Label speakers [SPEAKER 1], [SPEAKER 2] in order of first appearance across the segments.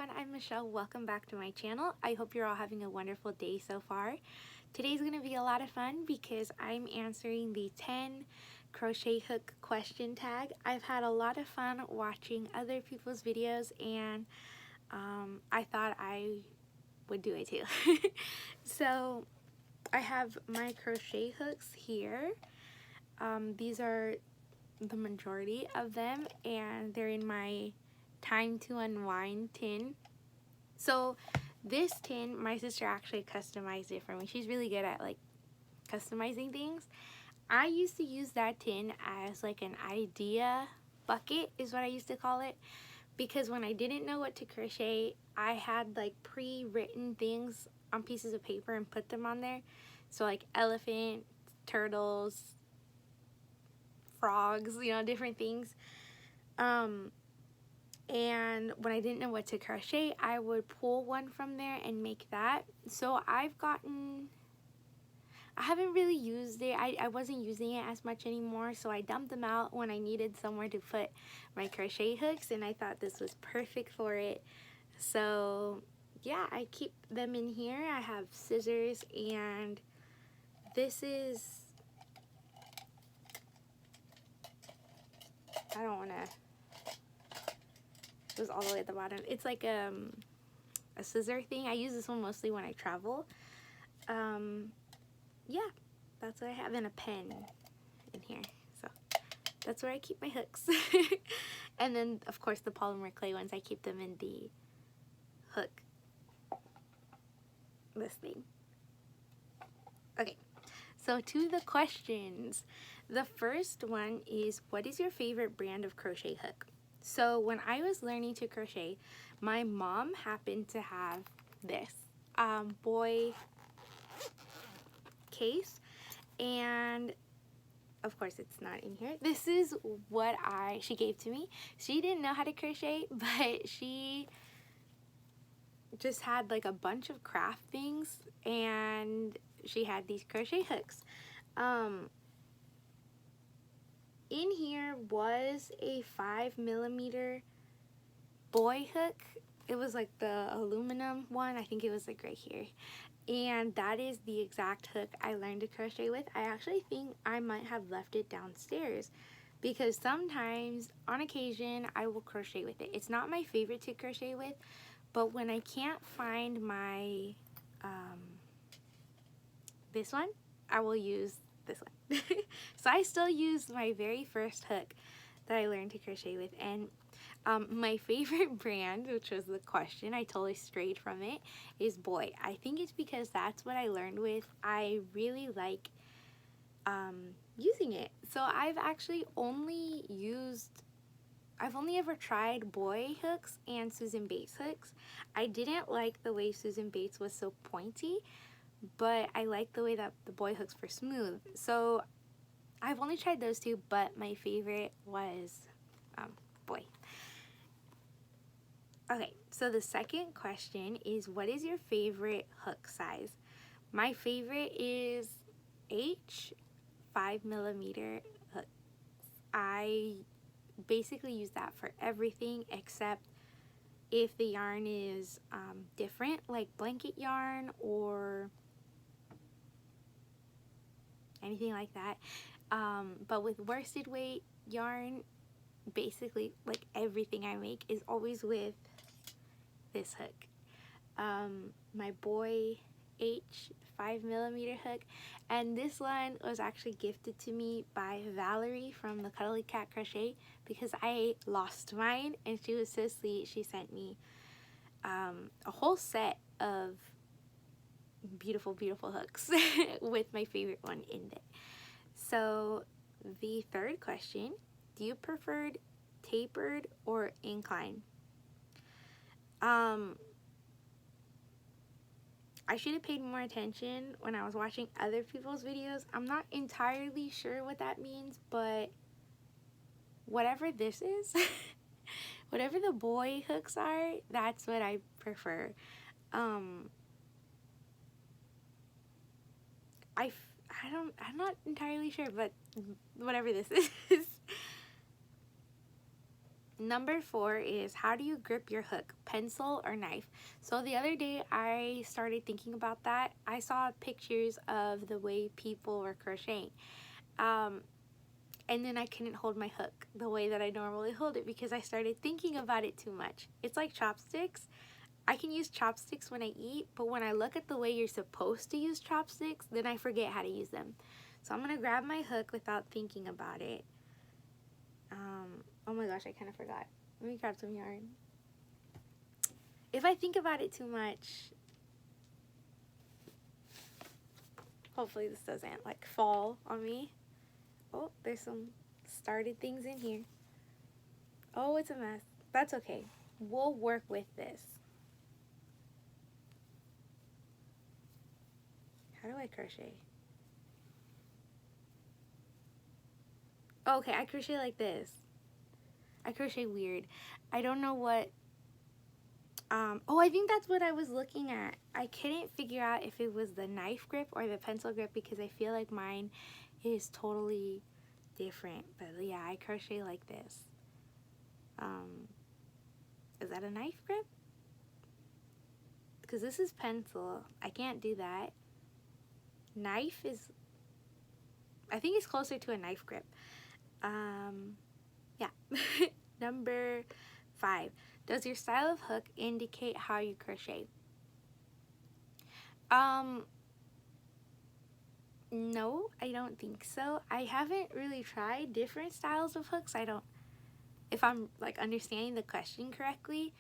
[SPEAKER 1] everyone, I'm Michelle. Welcome back to my channel. I hope you're all having a wonderful day so far. Today's going to be a lot of fun because I'm answering the 10 crochet hook question tag. I've had a lot of fun watching other people's videos and I thought I would do it too. So I have my crochet hooks here. These are the majority of them and they're in my Time to Unwind tin. So this tin, my sister actually customized it for me. She's really good at like customizing things. I used to use that tin as like an idea bucket is what I used to call it, because when I didn't know what to crochet, I had like pre-written things on pieces of paper and put them on there. So like elephant, turtles, frogs, you know, different things. And when I didn't know what to crochet, I would pull one from there and make that. So I haven't really used it. I wasn't using it as much anymore, so I dumped them out when I needed somewhere to put my crochet hooks, and I thought this was perfect for it. So yeah, I keep them in here. I have scissors, and this is, I don't want to, it was all the way at the bottom. It's like a scissor thing. I use this one mostly when I travel. Yeah, that's what I have, in a pen in here. So that's where I keep my hooks. And then of course the polymer clay ones, I keep them in the hook, this thing. Okay, so to the questions. The first one is, what is your favorite brand of crochet hook? So when I was learning to crochet, my mom happened to have this boy case, and of course it's not in here. This is what she gave to me. She didn't know how to crochet, but she just had like a bunch of craft things, and she had these crochet hooks. In here was a 5mm boy hook. It was like the aluminum one. I think it was like right here. And that is the exact hook I learned to crochet with. I actually think I might have left it downstairs because sometimes, on occasion, I will crochet with it. It's not my favorite to crochet with, but when I can't find my, this one, I will use this one. So I still use my very first hook that I learned to crochet with, and my favorite brand, which was the question, I totally strayed from it, is Boy. I think it's because that's what I learned with. I really like using it. So I've actually only ever tried Boy hooks and Susan Bates hooks. I didn't like the way Susan Bates was so pointy, but I like the way that the Boy hooks were smooth. So I've only tried those two, but my favorite was Boy. Okay, so the second question is, what is your favorite hook size? My favorite is H 5mm hooks. I basically use that for everything except if the yarn is different, like blanket yarn or anything like that. But with worsted weight yarn, basically like everything I make is always with this hook. My Boy H 5mm hook, and this one was actually gifted to me by Valerie from the Cuddly Cat Crochet because I lost mine, and she was so sweet. She sent me a whole set of beautiful hooks with my favorite one in it. So the third question, do you prefer tapered or incline? I should have paid more attention when I was watching other people's videos. I'm not entirely sure what that means, but whatever this is, whatever the Boy hooks are, that's what I prefer. I'm not entirely sure, but whatever this is. Number 4 is, how do you grip your hook, pencil or knife? So the other day I started thinking about that. I saw pictures of the way people were crocheting. And then I couldn't hold my hook the way that I normally hold it because I started thinking about it too much. It's like chopsticks. I can use chopsticks when I eat, but when I look at the way you're supposed to use chopsticks, then I forget how to use them. So I'm going to grab my hook without thinking about it. Oh my gosh, I kind of forgot. Let me grab some yarn. If I think about it too much, hopefully this doesn't like fall on me. Oh, there's some started things in here. Oh, it's a mess. That's okay. We'll work with this. How do I crochet? Okay, I crochet like this. I crochet weird. I don't know what, oh, I think that's what I was looking at. I couldn't figure out if it was the knife grip or the pencil grip because I feel like mine is totally different. But yeah, I crochet like this. Is that a knife grip? Because this is pencil. I can't do that. Knife is, I think it's closer to a knife grip. Yeah. Number 5. Does your style of hook indicate how you crochet? No, I don't think so. I haven't really tried different styles of hooks. If I'm like understanding the question correctly,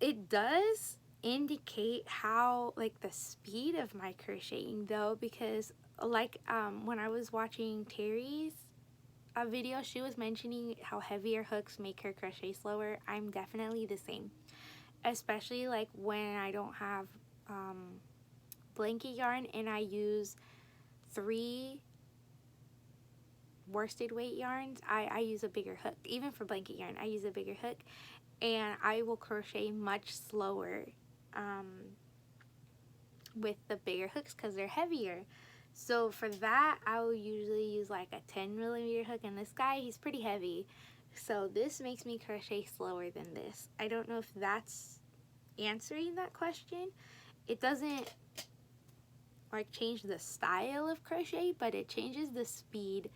[SPEAKER 1] it does indicate how, like, the speed of my crocheting though, because like when I was watching Terry's video, she was mentioning how heavier hooks make her crochet slower. I'm definitely the same, especially like when I don't have blanket yarn and I use 3 worsted weight yarns. I use a bigger hook. Even for blanket yarn, I use a bigger hook, and I will crochet much slower with the bigger hooks because they're heavier. So for that, I will usually use like a 10mm hook, and this guy, he's pretty heavy. So this makes me crochet slower than this. I don't know if that's answering that question. It doesn't like change the style of crochet, but it changes the speed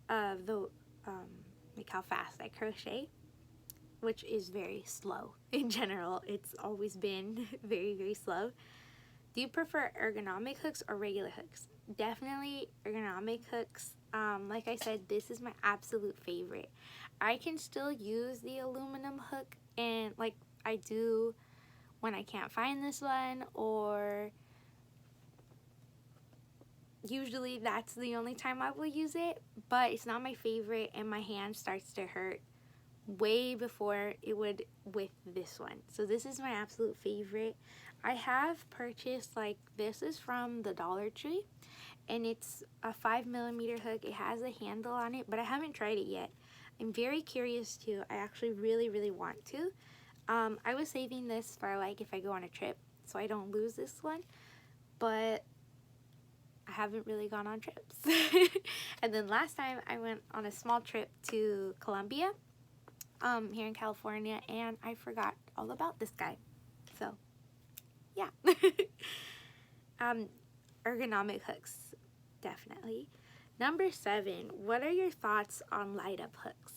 [SPEAKER 1] of the, like how fast I crochet, which is very slow in general. It's always been very, very slow. Do you prefer ergonomic hooks or regular hooks? Definitely ergonomic hooks. Like I said, this is my absolute favorite. I can still use the aluminum hook, and like I do when I can't find this one, or usually that's the only time I will use it, but it's not my favorite, and my hand starts to hurt way before it would with this one. So this is my absolute favorite. I have purchased, like, this is from the Dollar Tree, and it's a 5mm hook. It has a handle on it, but I haven't tried it yet. I'm very curious to. I actually really, really want to. I was saving this for like if I go on a trip, so I don't lose this one, but I haven't really gone on trips. And then last time I went on a small trip to Colombia, here in California, and I forgot all about this guy. So yeah. Ergonomic hooks, definitely. Number 7, what are your thoughts on light up hooks?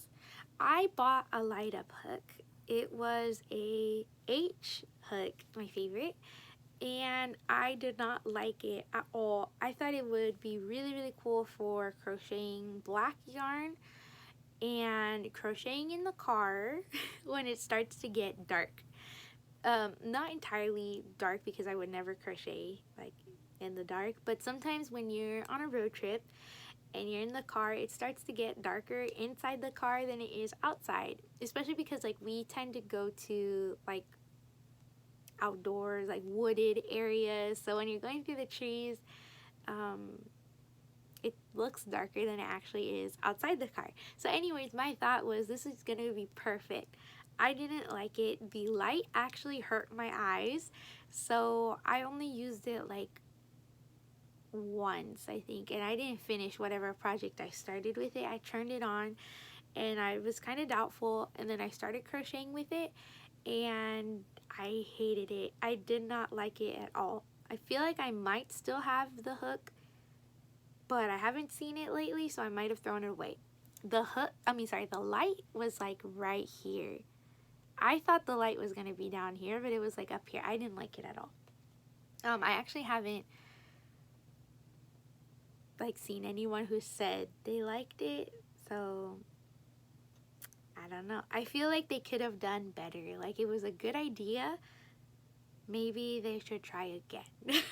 [SPEAKER 1] I bought a light up hook. It was a H hook, my favorite, and I did not like it at all. I thought it would be really, really cool for crocheting black yarn and crocheting in the car when it starts to get dark. Not entirely dark, because I would never crochet like in the dark, but sometimes when you're on a road trip and you're in the car, it starts to get darker inside the car than it is outside, especially because like we tend to go to like outdoors, like wooded areas, so when you're going through the trees, it looks darker than it actually is outside the car. So anyways, my thought was this is gonna be perfect. I didn't like it. The light actually hurt my eyes, so I only used it like once, I think, and I didn't finish whatever project I started with it. I turned it on and I was kind of doubtful, and then I started crocheting with it, and I hated it. I did not like it at all. I feel like I might still have the hook, but I haven't seen it lately, so I might have thrown it away. The light was like right here. I thought the light was gonna be down here, but it was like up here. I didn't like it at all. I actually haven't like seen anyone who said they liked it, so I don't know. I feel like they could have done better. Like, it was a good idea. Maybe they should try again,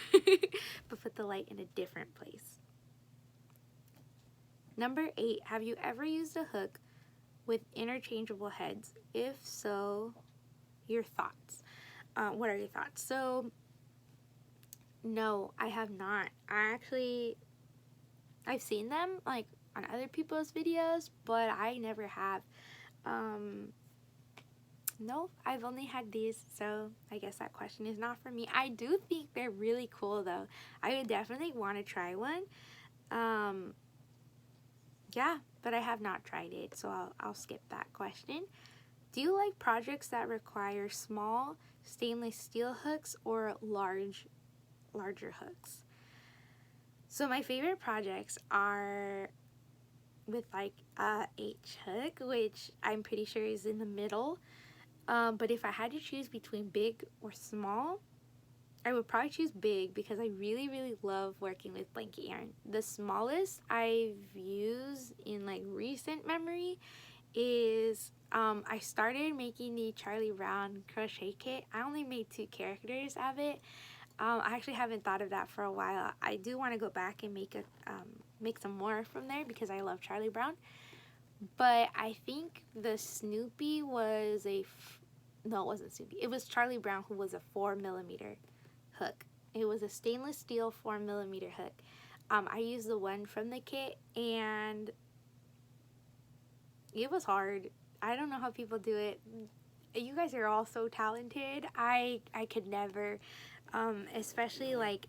[SPEAKER 1] but put the light in a different place. Number 8, have you ever used a hook with interchangeable heads? If so, your thoughts. What are your thoughts? So, no, I have not. I've seen them like on other people's videos, but I never have. No, I've only had these, so I guess that question is not for me. I do think they're really cool though. I would definitely want to try one. Yeah, but I have not tried it, so I'll skip that question. Do you like projects that require small stainless steel hooks or larger hooks? So my favorite projects are with like a H hook, which I'm pretty sure is in the middle. But if I had to choose between big or small, I would probably choose big because I really, really love working with blanket yarn. The smallest I've used in like recent memory is I started making the Charlie Brown crochet kit. I only made 2 characters of it. I actually haven't thought of that for a while. I do want to go back and make some more from there because I love Charlie Brown. But I think the Snoopy was no, it wasn't Snoopy. It was Charlie Brown, who was a 4mm hook. It was a stainless steel 4mm hook. I used the one from the kit, and it was hard. I don't know how people do it. You guys are all so talented. I could never, especially like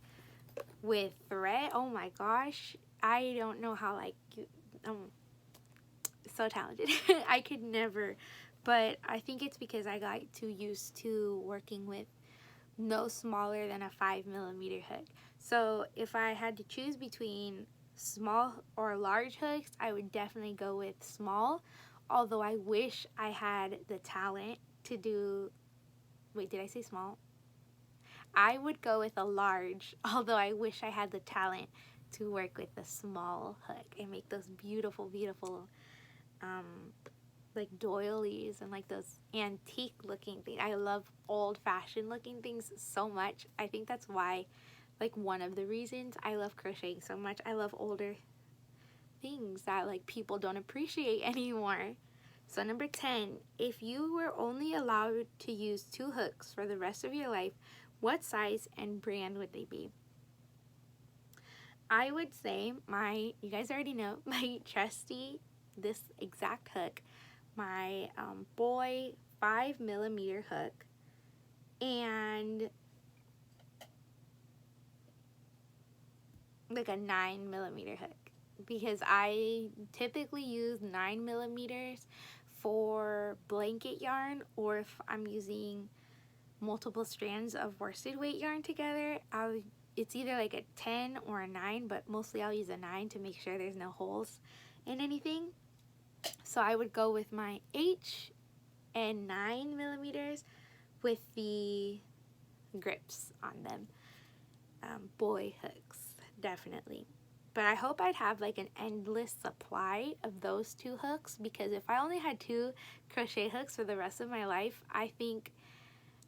[SPEAKER 1] with thread. Oh my gosh, I don't know how, like, so talented. I could never, but I think it's because I got too used to working with no smaller than a 5mm hook. So if I had to choose between small or large hooks, I would definitely go with small, although I wish I had the talent to do, wait, did I say small? I would go with a large, although I wish I had the talent to work with a small hook and make those beautiful, beautiful like doilies and like those antique looking things. I love old-fashioned looking things so much. I think that's why, like, one of the reasons I love crocheting so much. I love older things that like people don't appreciate anymore. So number 10, if you were only allowed to use 2 hooks for the rest of your life, what size and brand would they be? I would say you guys already know, my trusty, this exact hook, my boy 5mm hook, and like a 9mm hook, because I typically use 9mm for blanket yarn, or if I'm using multiple strands of worsted weight yarn together, it's either like a 10 or a 9, but mostly I'll use a 9 to make sure there's no holes in anything. So I would go with my H and 9mm with the grips on them. Boy hooks, definitely. But I hope I'd have like an endless supply of those 2 hooks, because if I only had 2 crochet hooks for the rest of my life, I think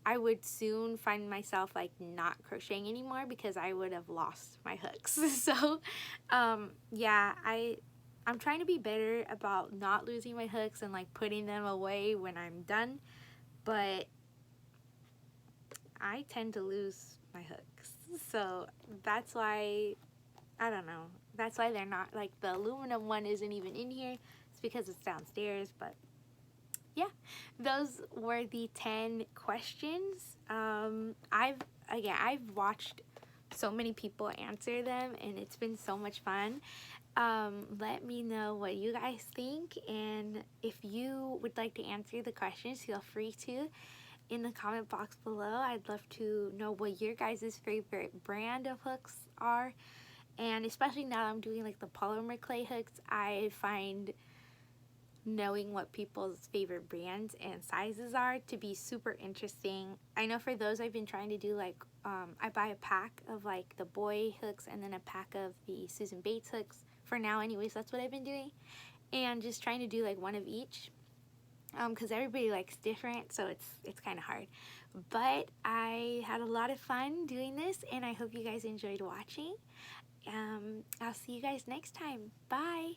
[SPEAKER 1] I would soon find myself like not crocheting anymore because I would have lost my hooks. So yeah, I'm trying to be better about not losing my hooks and like putting them away when I'm done, but I tend to lose my hooks. So that's why, I don't know, that's why they're not, like, the aluminum one isn't even in here. It's because it's downstairs. But yeah, those were the 10 questions. I've watched so many people answer them, and it's been so much fun. Let me know what you guys think, and if you would like to answer the questions, feel free to in the comment box below. I'd love to know what your guys' favorite brand of hooks are, and especially now I'm doing like the polymer clay hooks, I find knowing what people's favorite brands and sizes are to be super interesting. I know for those, I've been trying to do like I buy a pack of like the boy hooks and then a pack of the Susan Bates hooks for now. Anyways, that's what I've been doing, and just trying to do like one of each, because everybody likes different, so it's kind of hard. But I had a lot of fun doing this, and I hope you guys enjoyed watching. I'll see you guys next time. Bye.